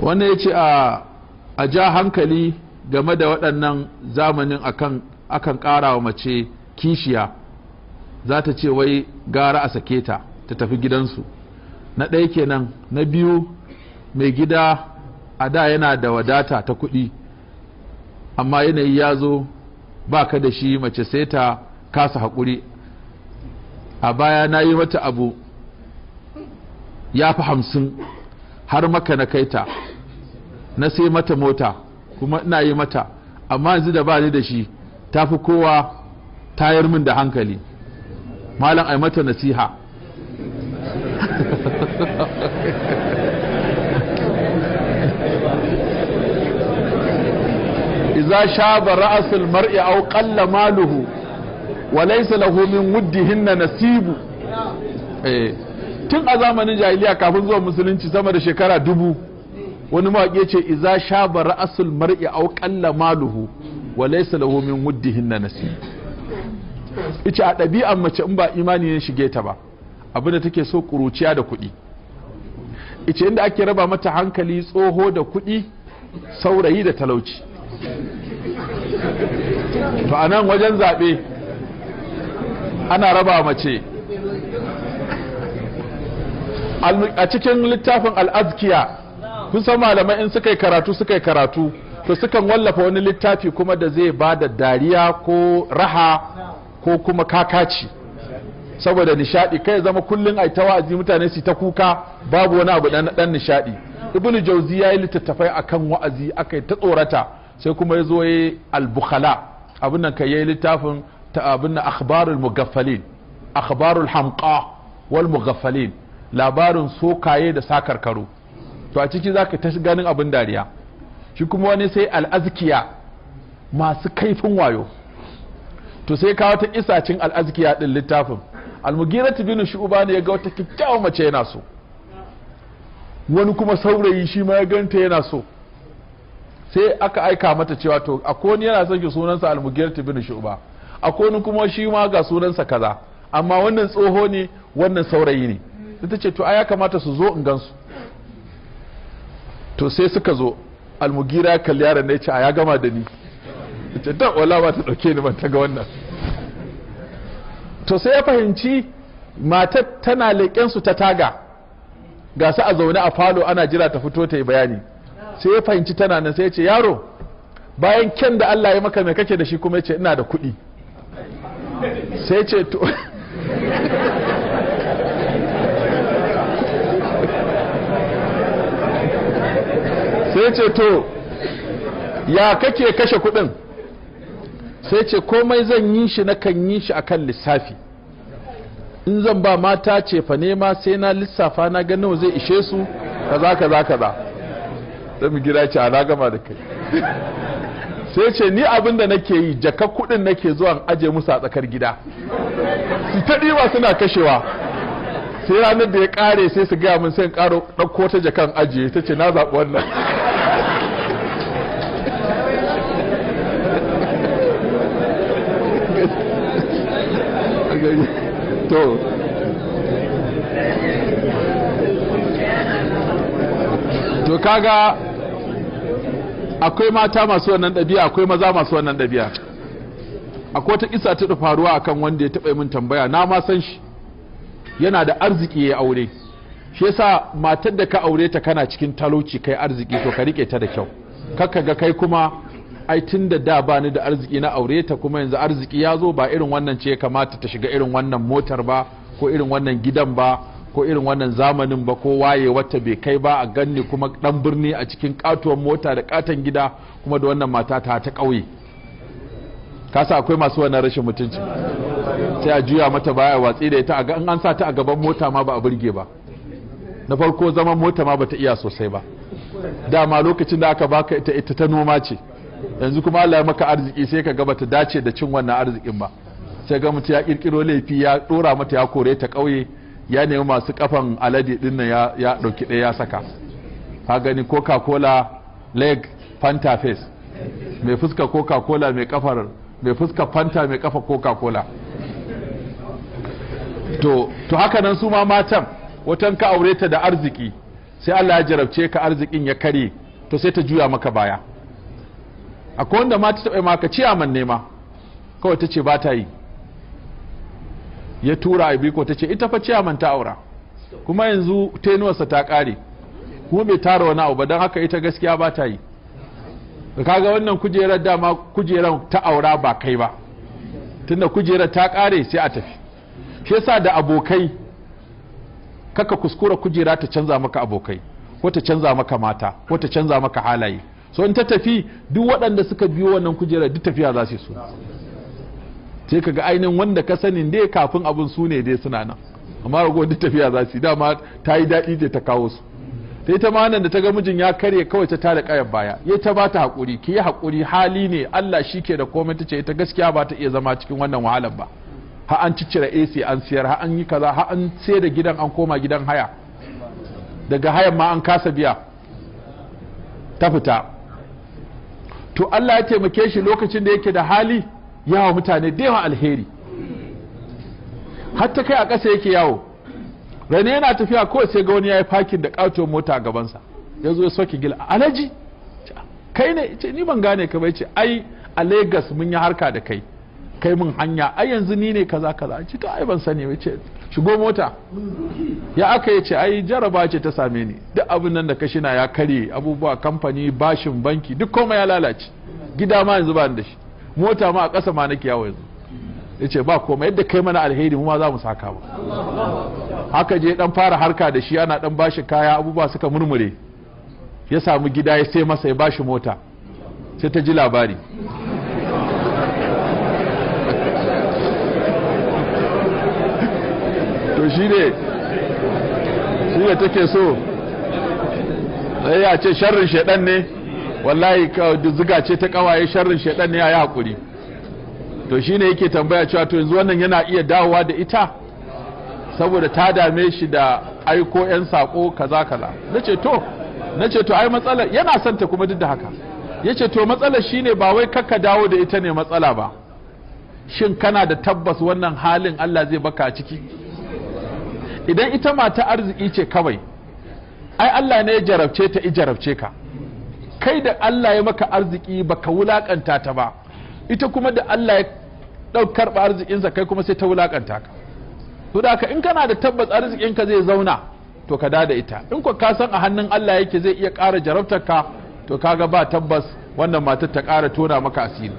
wannan ya ce a ja hankali game da waɗannan zamanin akan ƙara wa mace kishiya, za ta ce wai gara a sake ta ta tafi gidansu. Na ɗaya kenan. Na biyu, mai gida a da yana da wadata ta kuɗi, amma yanayi ya zo ba ka da shi, mace sai ta kasa haƙuri. A baya na yi mata abu ya fi 50 har maka na kaita, na sai mata mota kuma ina yi mata, amma yanzu da ba ni da shi ta fi kowa tayar min da hankali. Malam ai mata nasiha. Iza shaba ra'asul mar'i aw qalla maluhu wa laysa lahu min wuddihinna nasibu. Tun a zamanin jahiliya kafin zuwa musulunci sama da shekara 1000 wani mawaƙi ce iza shaba ra'asul mar'i aw qalla maluhu wa laysa lahu min wuddihinna nasibu. Ita a ɗabi'an mace in ba imani ne shige ta ba, abinda take so ƙuruciya da kuɗi. Ita inda ake raba mata hankali tsoho da kuɗi, saurayi da talauci. To a nan wajen zaɓe ana raba mace. A cikin littafin al'azkiya, kun san malamai in suka yi karatu to sukan wallafa wani littafi kuma da zai ba da dariya ko raha ko kuma kakaci saboda nishadi, kai zama kullun ai ta wa'azi mutane su ta kuka babu wani abu dan nishadi. Ibnu Jauzi yayi littattafai akan wa'azi akai ta tsorata, sai kuma yazo yayi al-bukhala, abin nan kai yayi littafin ta abin akhbarul mugaffalin, akhbarul hamqa wal mugaffalin, labarin sokaye da sakarkaru. To a ciki zaka ta ganin abin dariya. Shi kuma wani sai al-azkiya, masu kaifin wayo. To sai kawo ta isacin al'azkiya din littafin. Al-Mughirah bin Shu'ba ne ya ga wata kyakkyawar mace yana so, wani kuma saurayi shi ma ya ganta yana so, sai aka aika mata cewa to akwai wani yana son ki sunansa Al-Mughirah bin Shu'ba, akwai wani kuma shi ma ga sunansa kaza, amma wannan tsoho ne wannan saurayi ne. Ita ce to ai ya kamata su zo in gansu. To sai suka zo, Al-Mughirah kalli yaron ne ya ce a ya gama da ni. Ita ta wala ba ta dauke ni ban ta ga wannan. To sai ya fahimci matar tana leƙen su ta taga, ga su a zaune a falo ana jira ta fito ta yi bayani. Sai ya fahimci tana nan, sai ya ce yaro, bayan kyan da Allah ya maka mai kake da shi, kuma ya ce ina da kuɗi. Sai ya ce to sai ya ce to ya kake kashe kuɗin? Sai ce komai zan yi shi na kan yi shi akan lissafi. In zan ba mata ce fa nema sai na lissafa na ga nawa zai ishe su kaza kaza kaza. Sai mu gira ce ana gama da kai. Sai ce ni abin da nake yi, jaka kudin nake zuwa aje musu a tsakar gida. Su ta diba suna kashewa. Sai ranar da ya kare sai su gaya mun sai in karo ɗauko ta jakan ajiye. Ta ce na zaɓi wannan. to kaga akwai mata masu wannan ɗabi'a, akwai maza masu wannan ɗabi'a. Akwai wata kisa ta faruwa akan wanda ya taɓa min tambaya, na ma san shi, yana da arziki ya aure. Shi yasa matar da ka aure ta kana cikin talauci kai arziki, to ka rike ta da kyau. Kakka ga kai kuma ai tun da bani da arziki na aure ta, kuma yanzu arziki ya zo, ba irin wannan ce ya kamata ta shiga irin wannan motar ba, ko irin wannan gidan ba, ko irin wannan zamanin ba, ko waye wata bai kai ba, a ganni kuma dan birni a cikin katuwar mota da katon gida, kuma da wannan mata ta ƙauye. Kasa akwai masu wannan rashin mutunci, sai a juya mata baya, watsi da ita, in an sa ta a gaban mota ma ba a burge ba. Na farko zaman mota ma bata iya sosai ba, dama lokacin da aka baka ita ta noma ce. Yanzu kuma Allah ya maka arziki, sai ka ga bata dace da cin wannan arzikin ba. Sai ga mutum ya kirkiro laifi, ya dora mata, ya kore ta ƙauye, ya nemi masu kafan alade din nan ya dauki ɗaya ya saka. Ka gani Coca-Cola leg Fanta face, mai fuska Coca-Cola mai fuska Fanta mai kafa Coca-Cola. To haka nan su ma matan, watan ka aure ta da arziki, sai Allah ya jarabce ka arzikin ya kare to sai ta juya maka baya. Akwai wanda ma ta taɓa maka ciyaman nema kawai ta ce ba ta yi, ya tura a biko ta ce ita fa ciyaman ta aura kuma yanzu tenuwarsa ta ƙare kuma bai tara wani abu ba, don haka ita gaskiya ba ta yi. da kaga wannan kujerar dama kujerar ta aura ba kai ba, tunda kujerar ta ƙare sai a tafi. shi yasa da abokai kaka kuskura kujera ta canza maka abokai ko ta canza maka mata ko ta canza maka halaye. So in ta tafi duk waɗanda suka biyo wannan kujerar duk tafiya za su so, sai kaga ainihin wanda ka sanin dai kafin abin su ne dai suna nan, amma rago duk tafiya za su yi, dama ta yi daɗi da ta kawo su. sai ta ma nan da ta ga mijin ya karye kawai ta tada kayan baya, ya ta ba ta haƙuri, ki yi haƙuri, hali ne, Allah shi ke da komai. ta ce ita gaskiya ba ta iya zama cikin wannan wahalar ba, ha an ciccire AC an siyar, ha an yi kaza, ha an sai da gidan an koma gidan haya, daga hayan ma an kasa biya, ta fita. to Allah ya taimake shi lokacin da yake da hali yawa mutane da yawa alheri, hatta kai a ƙasa yake yawo. rane yana tafiya kawai sai ga wani ya yi fakin da ƙatuwar mota a gabansa, ya zo ya soke gila, alaji kai ne? ce ni ban gane ka bai. ce ai a Lagos mun yi harka da kai, kai mun hanya, ai yanzu ni ne kaza kaza. ce to ai ban sani ba. ce shigo mota. ya aka yi? ce ai jaraba ce ta same ni, duk abin nan da ka shina ya karye, abubuwa kamfani, bashin banki, duk komai ya lalace, gida ma yanzu ba ni da shi, mota ma a ƙasa ma nake yawo yanzu. ya ce ba komai, yadda kai mana alheri mu ma za mu saka ba. haka je dan fara harka da shi, ana dan bashi kaya, abubuwa suka murmure, ya samu gida ya sai masa, ya bashi mota, sai ta ji labari. to shi ne take so sai ya ce sharrin shedan ne, wallahi zuga ce ta kawaye, sharrin shedan ne, ya yi hakuri. to shi ne yake tambaya cewa to yanzu wannan yana iya dawowa da ita saboda ta dame shi da aiko 'yan sako kaza kaza. nace to ai matsalar yana son ta kuma duk da haka. yace to matsalar shine ba wai kakka dawo da ita ne matsala ba, shin kana da tabbas wannan halin Allah zai baka a ciki? idan ita mata arziki ce kawai, ai Allah ne ya jarabce ta, jarabce ka kai da Allah ya maka arziki baka wulakanta ta ba, ita kuma da Allah ya karɓa arzikinsa kai kuma sai ta wulakanta ka. to da haka in kana da tabbas arzikinka zai zauna to ka da ita, in ko ka san a hannun Allah yake zai iya ƙara jarabtar ka, to kaga ba tabbas wannan matar ta ƙara tona maka asiri.